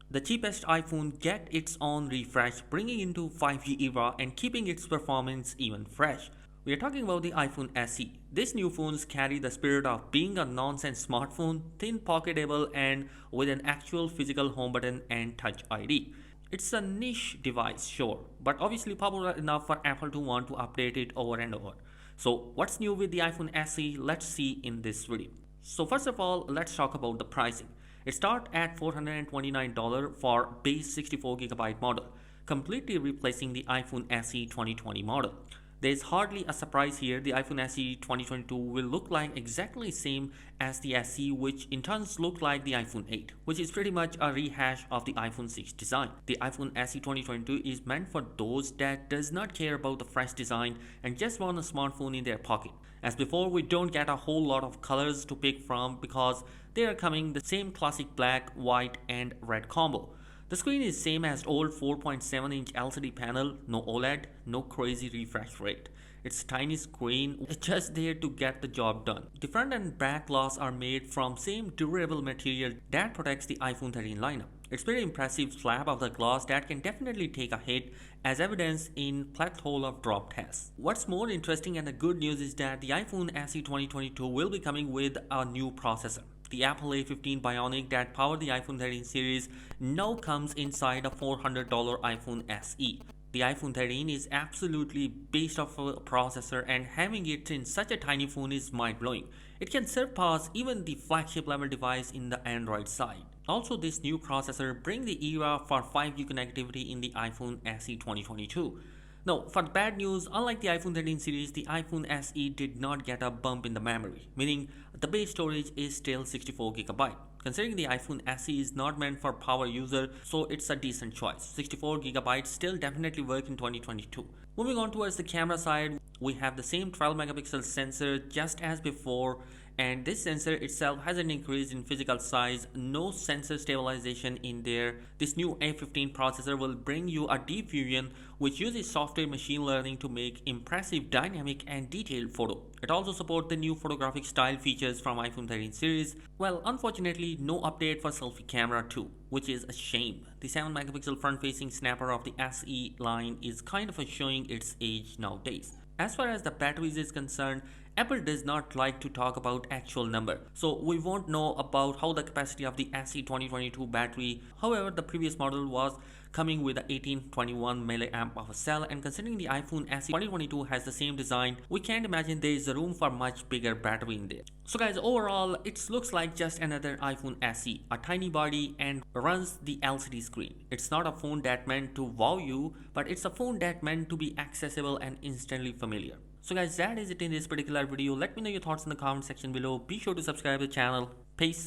The cheapest iPhone get its own refresh, bringing into 5G era and keeping its performance even fresh. We are talking about the iPhone SE. These new phones carry the spirit of being a nonsense smartphone, thin, pocketable, and with an actual physical home button and Touch ID. It's a niche device, sure, but obviously popular enough for Apple to want to update it over and over. So, what's new with the iPhone SE? Let's see in this video. So, first of all, let's talk about the pricing. It starts at $429 for base 64GB model, completely replacing the iPhone SE 2020 model. There is hardly a surprise here. The iPhone SE 2022 will look like exactly same as the SE, which in turn look like the iPhone 8, which is pretty much a rehash of the iPhone 6 design. The iPhone SE 2022 is meant for those that does not care about the fresh design and just want a smartphone in their pocket. As before, we don't get a whole lot of colors to pick from because they are coming the same classic black, white and red combo. The screen is same as old 4.7-inch LCD panel, no OLED, no crazy refresh rate. It's a tiny screen, just there to get the job done. The front and back glass are made from same durable material that protects the iPhone 13 lineup. It's pretty impressive slab of the glass that can definitely take a hit, as evidenced in plethora of drop tests. What's more interesting and the good news is that the iPhone SE 2022 will be coming with a new processor. The Apple A15 Bionic that powered the iPhone 13 series now comes inside a $400 iPhone SE. The iPhone 13 is absolutely based off a processor, and having it in such a tiny phone is mind-blowing. It can surpass even the flagship level device in the Android side. Also, this new processor brings the era for 5G connectivity in the iPhone SE 2022. Now, for the bad news, unlike the iPhone 13 series, the iPhone SE did not get a bump in the memory, meaning the base storage is still 64GB. Considering the iPhone SE is not meant for power user, so it's a decent choice. 64GB still definitely work in 2022. Moving on towards the camera side, we have the same 12 megapixel sensor just as before, and this sensor itself hasn't increased in physical size, no sensor stabilization in there. This new A15 processor will bring you a deep fusion which uses software machine learning to make impressive dynamic and detailed photo. It also supports the new photographic style features from iPhone 13 series. Well, unfortunately, no update for selfie camera 2, which is a shame. The 7 megapixel front facing snapper of the SE line is kind of showing its age nowadays. As far as the batteries is concerned, Apple does not like to talk about actual number, so we won't know about how the capacity of the SE 2022 battery. However, the previous model was coming with a 1821 mAh cell, and considering the iPhone SE 2022 has the same design, we can't imagine there is room for much bigger battery in there. So guys, overall it looks like just another iPhone SE, a tiny body and runs the LCD screen. It's not a phone that meant to wow you, but it's a phone that meant to be accessible and instantly familiar. So guys, that is it in this particular video. Let me know your thoughts in the comment section below. Be sure to subscribe to the channel. Peace.